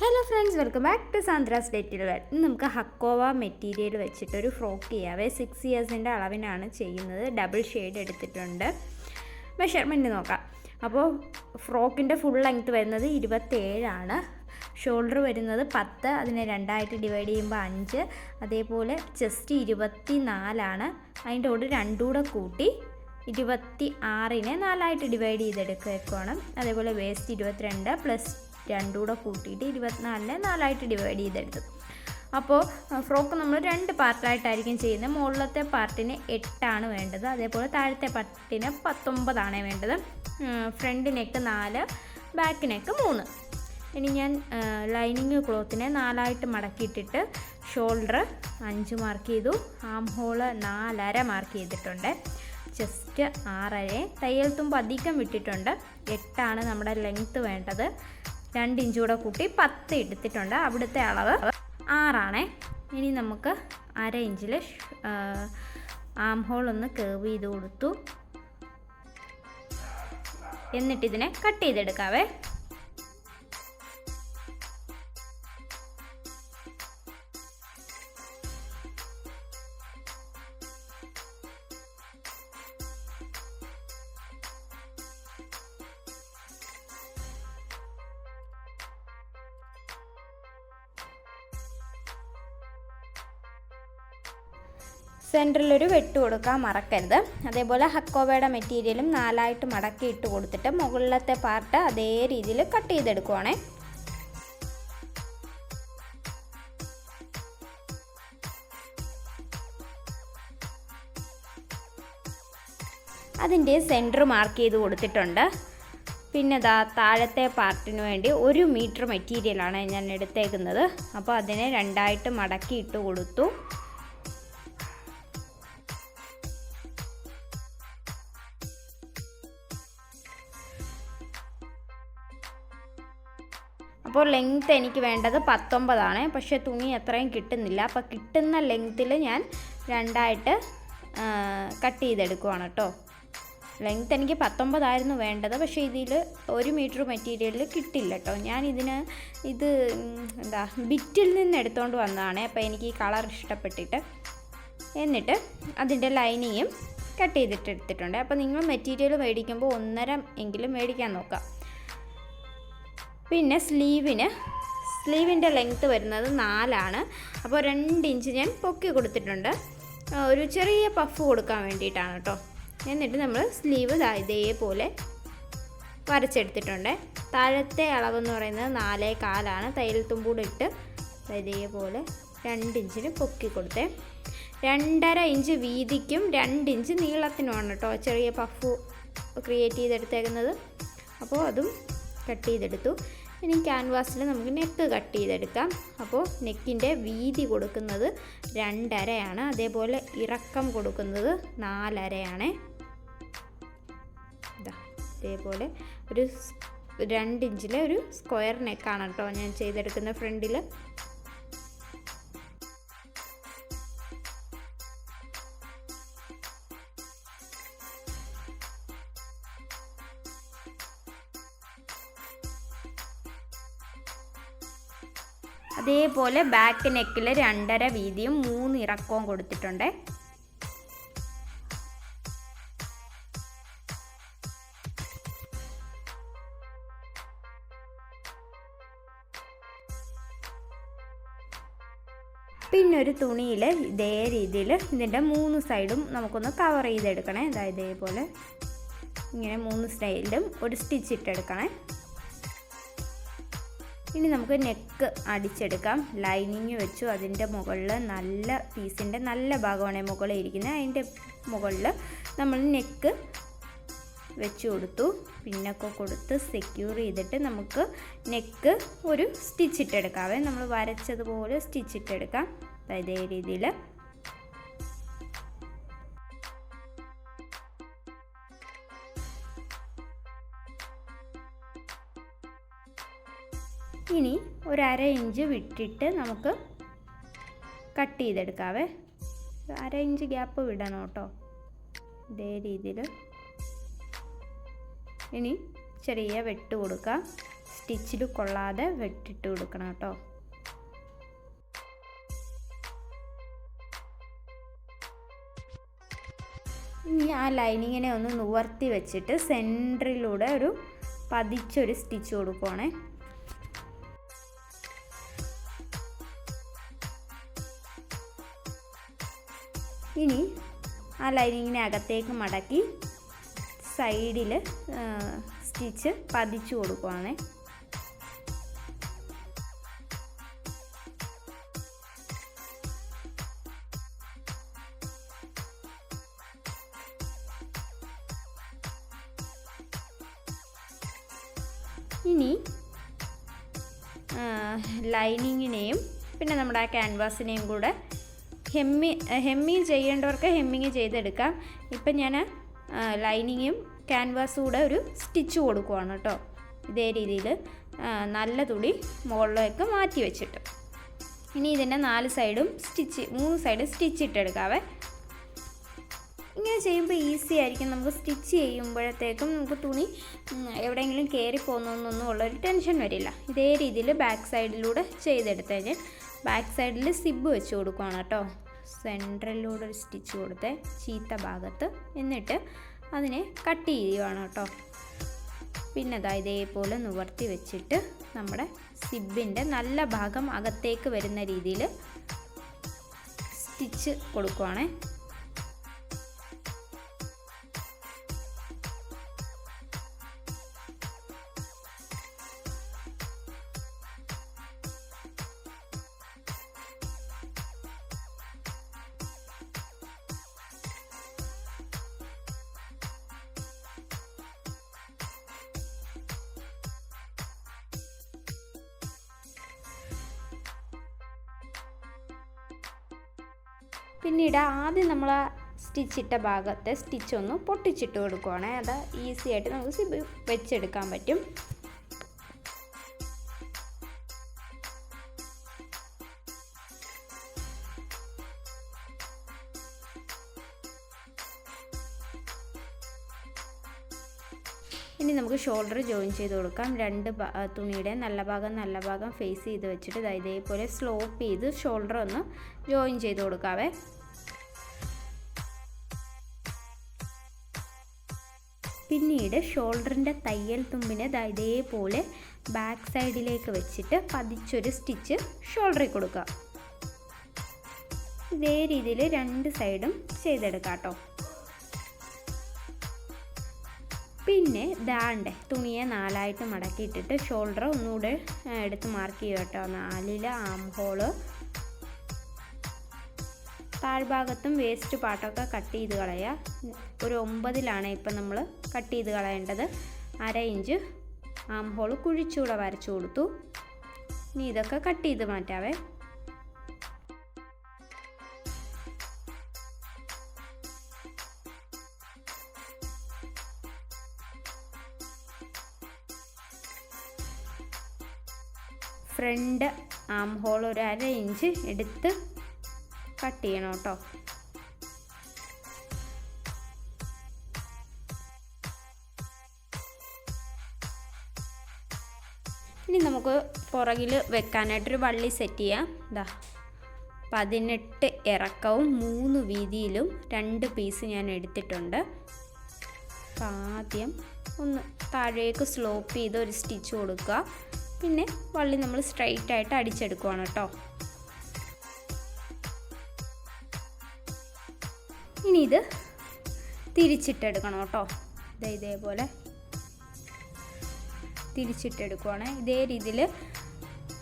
Hello friends, welcome back to Sandra's ഡേറ്റിൽ wear. ഇന്ന് നമുക്ക് ഹക്കോവ മെറ്റീരിയൽ വെച്ചിട്ടൊരു ഫ്രോക്ക് ചെയ്യാവേ. 6 ഇയേഴ്സിൻ്റെ അളവിനാണ് ചെയ്യുന്നത്. ഡബിൾ ഷെയ്ഡ് എടുത്തിട്ടുണ്ട്. മെഷർമെൻറ്റ് നോക്കാം. അപ്പോൾ ഫ്രോക്കിൻ്റെ ഫുൾ ലെങ്ത്ത് വരുന്നത് 27 ഷോൾഡർ വരുന്നത് 10, അതിനെ 2 ഡിവൈഡ് ചെയ്യുമ്പോൾ 5. അതേപോലെ ചെസ്റ്റ് 24, അതിൻ്റെ കൂടെ 2 കൂട്ടി 26 4 ഡിവൈഡ് ചെയ്തെടുക്കണം. അതേപോലെ വേസ്റ്റ് 22 പ്ലസ് 2 കൂട്ടിയിട്ട് 24 4 ഡിവൈഡ് ചെയ്തെടുത്തു. അപ്പോൾ ഫ്രോക്ക് നമ്മൾ 2 പാർട്ടായിട്ടായിരിക്കും ചെയ്യുന്നത്. മുകളിലത്തെ പാർട്ടിന് 8 വേണ്ടത്, അതേപോലെ താഴത്തെ പാർട്ടിന് 19 വേണ്ടത്. Front neck 4, back neck 3. ഇനി ഞാൻ ലൈനിങ് ക്ലോത്തിനെ 4 മടക്കിയിട്ടിട്ട് ഷോൾഡർ 5 മാർക്ക് ചെയ്തു, ആം ഹോള് 4.5 മാർക്ക് ചെയ്തിട്ടുണ്ട്, ചെസ്റ്റ് 6.5, തയ്യൽ തുമ്പ് അധികം വിട്ടിട്ടുണ്ട്. 8 നമ്മുടെ ലെങ്ത്ത് വേണ്ടത്. 2 ഇഞ്ച് കൂടെ കൂട്ടി 10 എടുത്തിട്ടുണ്ട്. അവിടുത്തെ അളവ് 6. ഇനി നമുക്ക് 1/2 ഇഞ്ചിൽ ആം ഹോൾ ഒന്ന് കേർവ് ചെയ്ത് കൊടുത്തു. എന്നിട്ടിതിനെ കട്ട് ചെയ്തെടുക്കാവേ. സെൻറ്ററിലൊരു വെട്ട് കൊടുക്കാൻ മറക്കരുത്. അതേപോലെ ഹക്കോവയുടെ മെറ്റീരിയലും 4 മടക്കി ഇട്ട് കൊടുത്തിട്ട് മുകളിലത്തെ പാർട്ട് അതേ രീതിയിൽ കട്ട് ചെയ്തെടുക്കുവാണേ. അതിൻ്റെ സെൻറ്റർ മാർക്ക് ചെയ്ത് കൊടുത്തിട്ടുണ്ട്. പിന്നെ താഴത്തെ പാർട്ടിന് വേണ്ടി 1 മീറ്റർ മെറ്റീരിയലാണ് ഞാൻ എടുത്തേക്കുന്നത്. അപ്പോൾ അതിനെ 2 മടക്കി ഇട്ട് കൊടുത്തു. അപ്പോൾ ലെങ്ത്ത് എനിക്ക് വേണ്ടത് 19, പക്ഷേ തുണി അത്രയും കിട്ടുന്നില്ല. അപ്പോൾ കിട്ടുന്ന ലെങ്ത്തിൽ ഞാൻ 2 കട്ട് ചെയ്തെടുക്കുവാണ് കേട്ടോ. ലെങ്ത്ത് എനിക്ക് 19 വേണ്ടത്, പക്ഷേ ഇതിൽ 1 മീറ്റർ മെറ്റീരിയലിൽ കിട്ടില്ല കേട്ടോ. ഇത് ബിറ്റിൽ നിന്ന് എടുത്തുകൊണ്ട് വന്നതാണ്. അപ്പോൾ എനിക്ക് ഈ കളർ ഇഷ്ടപ്പെട്ടിട്ട് എന്നിട്ട് അതിൻ്റെ ലൈനിങ്ങും കട്ട് ചെയ്തിട്ട് എടുത്തിട്ടുണ്ട്. അപ്പോൾ നിങ്ങൾ മെറ്റീരിയൽ മേടിക്കുമ്പോൾ 1.5 എങ്കിലും മേടിക്കാൻ നോക്കാം. പിന്നെ സ്ലീവിൻ്റെ ലെങ്ത്ത് വരുന്നത് 4. അപ്പോൾ 2 ഇഞ്ച് ഞാൻ പൊക്കി കൊടുത്തിട്ടുണ്ട്, ഒരു ചെറിയ പഫ് കൊടുക്കാൻ വേണ്ടിയിട്ടാണ് കേട്ടോ. എന്നിട്ട് നമ്മൾ സ്ലീവ് ഇതേപോലെ വരച്ചെടുത്തിട്ടുണ്ട്. താഴത്തെ അളവെന്ന് പറയുന്നത് 4.25. തയ്യൽ തുമ്പൂടെ ഇട്ട് ഇതേപോലെ 2 ഇഞ്ചിന് പൊക്കി കൊടുത്തേ. 2.5 ഇഞ്ച് വീതിക്കും 2 ഇഞ്ച് നീളത്തിനുമാണ് കേട്ടോ ചെറിയ പഫ് ക്രിയേറ്റ് ചെയ്തെടുത്തേക്കുന്നത്. അപ്പോൾ അതും കട്ട് ചെയ്തെടുത്തു. ഇനി ക്യാൻവാസിൽ നമുക്ക് നെക്ക് കട്ട് ചെയ്തെടുക്കാം. അപ്പോൾ നെക്കിൻ്റെ വീതി കൊടുക്കുന്നത് 2.5, അതേപോലെ ഇറക്കം കൊടുക്കുന്നത് 4.5. ഇതേപോലെ ഒരു 2 ഇഞ്ചിലെ ഒരു സ്ക്വയർ നെക്കാണ് കേട്ടോ ഞാൻ ചെയ്തെടുക്കുന്ന ഫ്രണ്ടിൽ. അതേപോലെ ബാക്ക് നെക്കിൽ 2.5 വീതിയും 3 ഇറക്കവും കൊടുത്തിട്ടുണ്ട്. പിന്നൊരു തുണിയിൽ ഇതേ രീതിയിൽ ഇതിൻ്റെ 3 സൈഡും നമുക്കൊന്ന് കവർ ചെയ്തെടുക്കണേ. ഇതേപോലെ ഇങ്ങനെ 3 സൈഡിലും ഒരു സ്റ്റിച്ച് ഇട്ടെടുക്കണേ. ഇനി നമുക്ക് നെക്ക് അടിച്ചെടുക്കാം. ലൈനിങ് വെച്ചു അതിൻ്റെ മുകളിൽ നല്ല പീസിൻ്റെ നല്ല ഭാഗമാണ് മുകളിൽ ഇരിക്കുന്നത്. അതിൻ്റെ മുകളിൽ നമ്മൾ നെക്ക് വെച്ച് കൊടുത്തു. പിന്നൊക്കെ കൊടുത്ത് സെക്യൂർ ചെയ്തിട്ട് നമുക്ക് നെക്ക് ഒരു സ്റ്റിച്ച് ഇട്ടെടുക്കാവേ. നമ്മൾ വരച്ചതുപോലെ സ്റ്റിച്ച് ഇട്ടെടുക്കാം ഇതേ രീതിയിൽ. ഇനി 1/2 ഇഞ്ച് വിട്ടിട്ട് നമുക്ക് കട്ട് ചെയ്തെടുക്കാവേ. 1/2 ഇഞ്ച് ഗ്യാപ്പ് വിടണം കേട്ടോ. ഇതേ രീതിയിൽ ഇനി ചെറിയ വെട്ട് കൊടുക്കാം. സ്റ്റിച്ചിൽ കൊള്ളാതെ വെട്ടിട്ട് കൊടുക്കണം കേട്ടോ. ഇനി ആ ലൈനിങ്ങിനെ ഒന്ന് നിവർത്തി വെച്ചിട്ട് സെൻറ്ററിലൂടെ ഒരു പതിച്ചൊരു സ്റ്റിച്ച് കൊടുക്കുവാണേ. ഇനി ആ ലൈനിങ്ങിനെ അകത്തേക്ക് മടക്കി സൈഡിൽ സ്റ്റിച്ച് പതിച്ചു കൊടുക്കുവാണേ. ഇനി ലൈനിങ്ങിനെയും പിന്നെ നമ്മുടെ ആ ക്യാൻവാസിനെയും കൂടെ ഹെമ്മിങ് ചെയ്യേണ്ടവർക്ക് ഹെമ്മിങ് ചെയ്തെടുക്കാം. ഇപ്പം ഞാൻ ലൈനിങ്ങും ക്യാൻവാസും കൂടെ ഒരു സ്റ്റിച്ച് കൊടുക്കുവാണ് കേട്ടോ. ഇതേ രീതിയിൽ നല്ല തുണി മുകളിലേക്ക് മാറ്റി വെച്ചിട്ട് ഇനി ഇതിൻ്റെ 3 സൈഡും സ്റ്റിച്ച് ഇട്ടെടുക്കാവേ. ഇങ്ങനെ ചെയ്യുമ്പോൾ ഈസി ആയിരിക്കും. നമുക്ക് സ്റ്റിച്ച് ചെയ്യുമ്പോഴത്തേക്കും നമുക്ക് തുണി എവിടെയെങ്കിലും കയറി പോകുന്നൊന്നും ഉള്ളൊരു ടെൻഷൻ വരില്ല. ഇതേ രീതിയിൽ ബാക്ക് സൈഡിലൂടെ ചെയ്തെടുത്ത് കഴിഞ്ഞാൽ ബാക്ക് സൈഡിൽ സിബ് വെച്ച് കൊടുക്കുകയാണ് കേട്ടോ. സെൻട്രലിലൂടെ ഒരു സ്റ്റിച്ച് കൊടുത്ത് ചീത്ത ഭാഗത്ത്, എന്നിട്ട് അതിനെ കട്ട് ചെയ്യുകയാണ് കേട്ടോ. പിന്നെ അതാ ഇതേപോലെ നിവർത്തി വെച്ചിട്ട് നമ്മുടെ സിബിൻ്റെ നല്ല ഭാഗം അകത്തേക്ക് വരുന്ന രീതിയിൽ സ്റ്റിച്ച് കൊടുക്കുവാണേ. പിന്നീട് ആദ്യം നമ്മൾ ആ സ്റ്റിച്ചിട്ട ഭാഗത്തെ സ്റ്റിച്ചൊന്ന് പൊട്ടിച്ചിട്ട് കൊടുക്കുവാണേ. അത് ഈസി ആയിട്ട് നമുക്ക് സിബ് വെച്ചെടുക്കാൻ പറ്റും. ഇനി നമുക്ക് ഷോൾഡർ ജോയിൻ ചെയ്ത് കൊടുക്കാം. 2 തുണിയുടെ നല്ല ഭാഗം ഫേസ് ചെയ്ത് വെച്ചിട്ട് ഇതേപോലെ സ്ലോപ്പ് ചെയ്ത് ഷോൾഡർ ഒന്ന് ജോയിൻ ചെയ്ത് കൊടുക്കാവേ. പിന്നീട് ഷോൾഡറിൻ്റെ തയ്യൽ തുമ്പിനെ ഇതേപോലെ ബാക്ക് സൈഡിലേക്ക് വെച്ചിട്ട് പതിച്ചൊരു സ്റ്റിച്ച് ഷോൾഡറിൽ കൊടുക്കുക. ഇതേ രീതിയിൽ 2 സൈഡും ചെയ്തെടുക്കാം കേട്ടോ. പിന്നെ തുണിയെ 4ആയിട്ട് മടക്കിയിട്ടിട്ട് ഷോൾഡർ ഒന്നുകൂടെ എടുത്ത് മാർക്ക് ചെയ്യുക കേട്ടോ. 4 ആം ഹോള്, താഴ്ഭാഗത്തും വേസ്റ്റ് പാർട്ടൊക്കെ കട്ട് ചെയ്ത് കളയുക. ഒരു 9ലാണ് ഇപ്പം നമ്മൾ കട്ട് ചെയ്ത് കളയേണ്ടത്. 1/2 ഇഞ്ച് ആം ഹോൾ കുഴിച്ചുകൂടെ വരച്ചു കൊടുത്തു. ഇനി ഇതൊക്കെ കട്ട് ചെയ്ത് മാറ്റാവേ. ഫ്രണ്ട് ആം ഹോൾ ഒരു 1/2 ഇഞ്ച് എടുത്ത് കട്ട് ചെയ്യണം കേട്ടോ. ഇനി നമുക്ക് പുറകിൽ വെക്കാനായിട്ടൊരു വള്ളി സെറ്റ് ചെയ്യാം. 18 ഇറക്കവും 3 വീതിയിലും 2 പീസ് ഞാൻ എടുത്തിട്ടുണ്ട്. അപ്പോൾ ആദ്യം ഒന്ന് താഴേക്ക് സ്ലോപ്പ് ചെയ്ത് ഒരു സ്റ്റിച്ച് കൊടുക്കുക. പിന്നെ വള്ളി നമ്മൾ സ്ട്രൈറ്റ് ആയിട്ട് അടിച്ചെടുക്കുവാണ് കേട്ടോ. ഇനി ഇത് തിരിച്ചിട്ടെടുക്കണം കേട്ടോ. ഇതേപോലെ തിരിച്ചിട്ടെടുക്കുവാണ്. ഇതേ രീതിയിൽ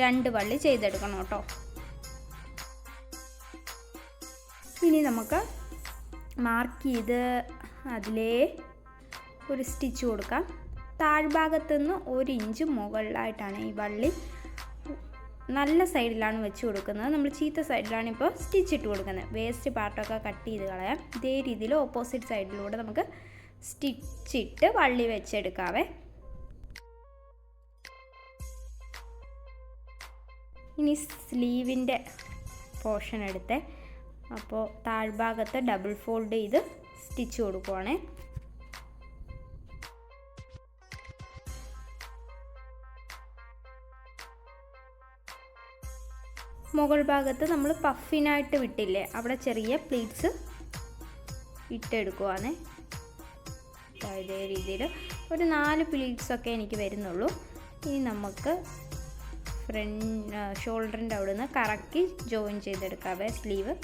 2 വള്ളി ചെയ്തെടുക്കണം കേട്ടോ. ഇനി നമുക്ക് മാർക്ക് ചെയ്ത് അതിലേ ഒരു സ്റ്റിച്ച് കൊടുക്കാം. താഴ്ഭാഗത്തു നിന്ന് 1 ഇഞ്ച് മുകളിലായിട്ടാണ് ഈ വള്ളി നല്ല സൈഡിലാണ് വെച്ച് കൊടുക്കുന്നത്. നമ്മൾ ചീത്ത സൈഡിലാണ് ഇപ്പോൾ സ്റ്റിച്ച് ഇട്ട് കൊടുക്കുന്നത്. വേസ്റ്റ് പാർട്ടൊക്കെ കട്ട് ചെയ്ത് കളയാം. ഇതേ രീതിയിൽ ഓപ്പോസിറ്റ് സൈഡിലൂടെ നമുക്ക് സ്റ്റിച്ചിട്ട് വള്ളി വെച്ചെടുക്കാവേ. ഇനി സ്ലീവിൻ്റെ പോർഷൻ എടുത്ത് അപ്പോൾ താഴ്ഭാഗത്ത് ഡബിൾ ഫോൾഡ് ചെയ്ത് സ്റ്റിച്ച് കൊടുക്കുവാണേ. മുകൾ ഭാഗത്ത് നമ്മൾ പഫിനായിട്ട് വിട്ടില്ലേ, അവിടെ ചെറിയ പ്ലീറ്റ്സ് ഇട്ടെടുക്കുവാണേ. ഇതേ രീതിയിൽ ഒരു 4 പ്ലീറ്റ്സൊക്കെ എനിക്ക് വരുന്നുള്ളൂ. ഇനി നമുക്ക് ഷോൾഡറിൻ്റെ അവിടെ നിന്ന് കറക്കി ജോയിൻ ചെയ്തെടുക്കാവേ സ്ലീവ്.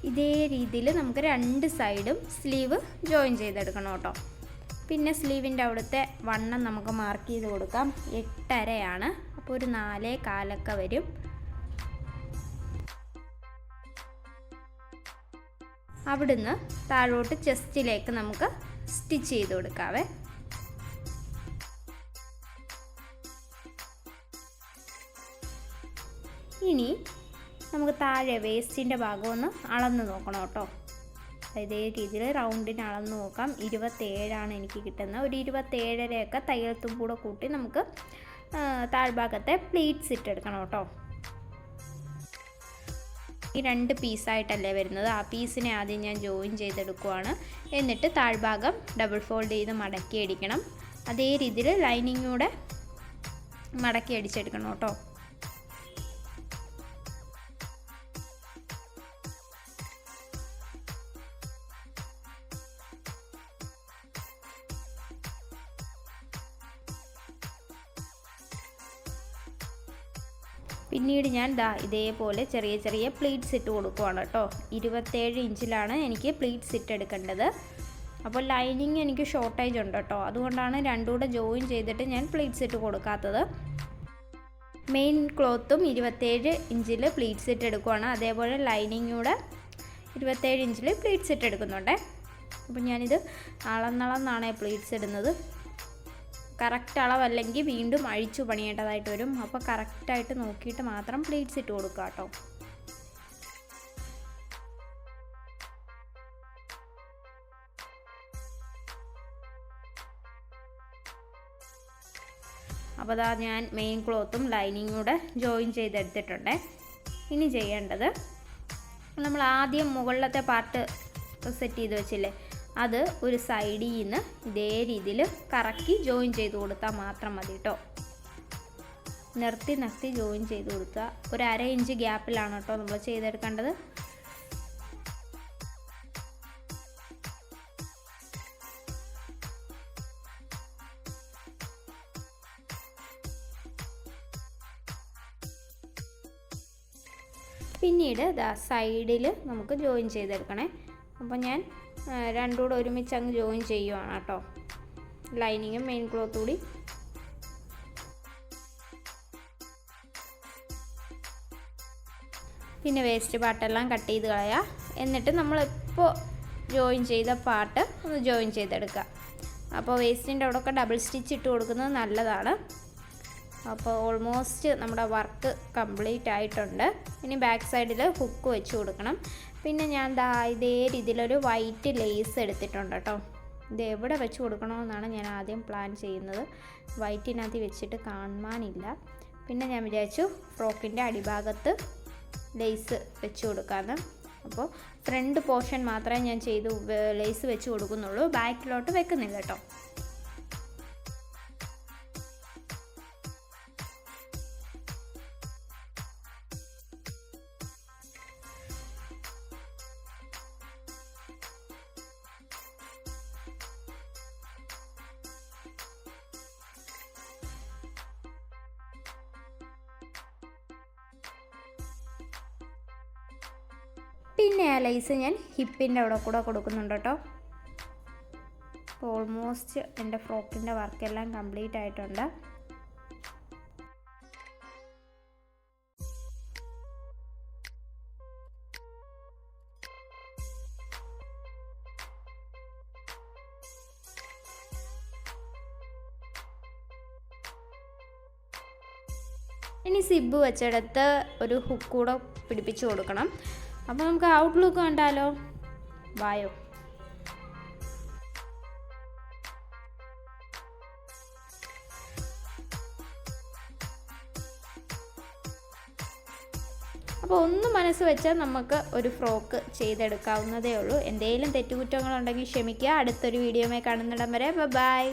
ഇതേ രീതിയിൽ നമുക്ക് 2 സൈഡും സ്ലീവ് ജോയിൻ ചെയ്തെടുക്കണം കേട്ടോ. പിന്നെ സ്ലീവിൻ്റെ അവിടുത്തെ വണ്ണം നമുക്ക് മാർക്ക് ചെയ്ത് കൊടുക്കാം. 8.5 അപ്പോൾ ഒരു 4.25 വരും. അവിടുന്ന് താഴോട്ട് ചെസ്റ്റിലേക്ക് നമുക്ക് സ്റ്റിച്ച് ചെയ്ത് കൊടുക്കാവേ. ഇനി നമുക്ക് താഴെ വേസ്റ്റിൻ്റെ ഭാഗം ഒന്ന് അളന്ന് നോക്കണം കേട്ടോ. ഇതേ രീതിയിൽ റൗണ്ടിന് അളന്ന് നോക്കാം. 27 എനിക്ക് കിട്ടുന്നത്. ഒരു 27.5 തയ്യൽത്തും കൂടെ കൂട്ടി നമുക്ക് താഴ്ഭാഗത്തെ പ്ലീറ്റ്സ് ഇട്ടെടുക്കണം കേട്ടോ. ഈ 2 പീസായിട്ടല്ലേ വരുന്നത്. ആ പീസിനെ ആദ്യം ഞാൻ ജോയിൻ ചെയ്തെടുക്കുവാണ്. എന്നിട്ട് താഴ്ഭാഗം ഡബിൾ ഫോൾഡ് ചെയ്ത് മടക്കി അടിക്കണം. അതേ രീതിയിൽ ലൈനിങ്ങൂടെ മടക്കി അടിച്ചെടുക്കണം കേട്ടോ. പിന്നീട് ഞാൻ ഇതേപോലെ ചെറിയ ചെറിയ പ്ലീറ്റ്സ് ഇട്ട് കൊടുക്കുവാണ് കേട്ടോ. 27 ഇഞ്ചിലാണ് എനിക്ക് പ്ലീറ്റ്സ് ഇട്ടെടുക്കേണ്ടത്. അപ്പോൾ ലൈനിങ് എനിക്ക് ഷോർട്ടേജ് ഉണ്ട് കേട്ടോ. അതുകൊണ്ടാണ് രണ്ടും കൂടെ ജോയിൻ ചെയ്തിട്ട് ഞാൻ പ്ലീറ്റ്സ് ഇട്ട് കൊടുക്കാത്തത്. മെയിൻ ക്ലോത്തും 27 ഇഞ്ചിൽ പ്ലീറ്റ്സ് ഇട്ടെടുക്കുവാണ്. അതേപോലെ ലൈനിങ്ങൂടെ 27 ഇഞ്ചിൽ പ്ലീറ്റ്സ് ഇട്ടെടുക്കുന്നുണ്ട്. അപ്പോൾ ഞാനിത് അളന്നളന്നാണ് പ്ലീറ്റ്സ് ഇടുന്നത്. കറക്റ്റ് അളവല്ലെങ്കിൽ വീണ്ടും അഴിച്ചു പണിയേണ്ടതായിട്ട് വരും. അപ്പോൾ കറക്റ്റായിട്ട് നോക്കിയിട്ട് മാത്രം പ്ലീറ്റ്സ് ഇട്ട് കൊടുക്കുക കേട്ടോ. അപ്പോൾ ഞാൻ മെയിൻ ക്ലോത്തും ലൈനിങ്ങും കൂടെ ജോയിൻ ചെയ്തെടുത്തിട്ടുണ്ട്. ഇനി ചെയ്യേണ്ടത്, നമ്മൾ ആദ്യം മുകളിലത്തെ പാർട്ട് സെറ്റ് ചെയ്ത് വെച്ചില്ലേ, അത് ഒരു സൈഡിൽ നിന്ന് ഇതേ രീതിയിൽ കറക്കി ജോയിൻ ചെയ്ത് കൊടുത്താൽ മാത്രം മതി കേട്ടോ. നിർത്തി ജോയിൻ ചെയ്ത് കൊടുക്കുക. ഒരു 1/2 ഇഞ്ച് ഗ്യാപ്പിലാണ് കേട്ടോ നമ്മൾ ചെയ്തെടുക്കേണ്ടത്. പിന്നീട് സൈഡിൽ നമുക്ക് ജോയിൻ ചെയ്തെടുക്കണേ. അപ്പോൾ ഞാൻ രണ്ടും കൂടെ ഒരുമിച്ച് അങ്ങ് ജോയിൻ ചെയ്യുവാണ് കേട്ടോ. ലൈനിങ്ങും മെയിൻ ക്ലോത്തും കൂടി. പിന്നെ വേസ്റ്റ് പാർട്ടെല്ലാം കട്ട് ചെയ്ത് കളയുക. എന്നിട്ട് നമ്മളിപ്പോൾ ജോയിൻ ചെയ്ത പാർട്ട് ഒന്ന് ജോയിൻ ചെയ്തെടുക്കുക. അപ്പോൾ വേസ്റ്റിൻ്റെ അവിടെയൊക്കെ ഡബിൾ സ്റ്റിച്ച് ഇട്ട് കൊടുക്കുന്നത് നല്ലതാണ്. അപ്പോൾ ഓൾമോസ്റ്റ് നമ്മുടെ വർക്ക് കംപ്ലീറ്റ് ആയിട്ടുണ്ട്. ഇനി ബാക്ക് സൈഡിൽ ഹുക്ക് വെച്ച് കൊടുക്കണം. പിന്നെ ഞാൻ ഇതേ രീതിയിലൊരു വൈറ്റ് ലേസ് എടുത്തിട്ടുണ്ട് കേട്ടോ. ഇത് എവിടെ വെച്ച് കൊടുക്കണമെന്നാണ് ഞാൻ ആദ്യം പ്ലാൻ ചെയ്യുന്നത്. വൈറ്റിനകത്ത് വെച്ചിട്ട് കാണാനില്ല. പിന്നെ ഞാൻ വിചാരിച്ചു ഫ്രോക്കിൻ്റെ അടിഭാഗത്ത് ലേസ് വെച്ച് കൊടുക്കാമെന്ന്. അപ്പോൾ ഫ്രണ്ട് പോർഷൻ മാത്രമേ ഞാൻ ലേസ് വെച്ച് കൊടുക്കുന്നുള്ളൂ. ബാക്കിലോട്ട് വെക്കുന്നില്ല കേട്ടോ. പിന്നെ ആ ലേസ് ഞാൻ ഹിപ്പിൻ്റെ അവിടെ കൂടെ കൊടുക്കുന്നുണ്ട് കേട്ടോ. അപ്പോൾ ഓൾമോസ്റ്റ് എൻ്റെ ഫ്രോക്കിൻ്റെ വർക്കെല്ലാം കംപ്ലീറ്റ് ആയിട്ടുണ്ട്. ഇനി സിബ് വെച്ചെടുത്ത് ഒരു ഹുക്ക് കൂടെ പിടിപ്പിച്ച് കൊടുക്കണം. അപ്പോൾ നമുക്ക് ഔട്ട്ലുക്ക് കണ്ടാലോ? വായോ. അപ്പോൾ ഒന്ന് മനസ്സ് വെച്ചാൽ നമുക്ക് ഒരു ഫ്രോക്ക് ചെയ്തെടുക്കാവുന്നതേ ഉള്ളൂ. എന്തെങ്കിലും തെറ്റുകുറ്റങ്ങളുണ്ടെങ്കിൽ ക്ഷമിക്കുക. അടുത്തൊരു വീഡിയോയുമായി കാണുന്നിടം വരെ ബൈ.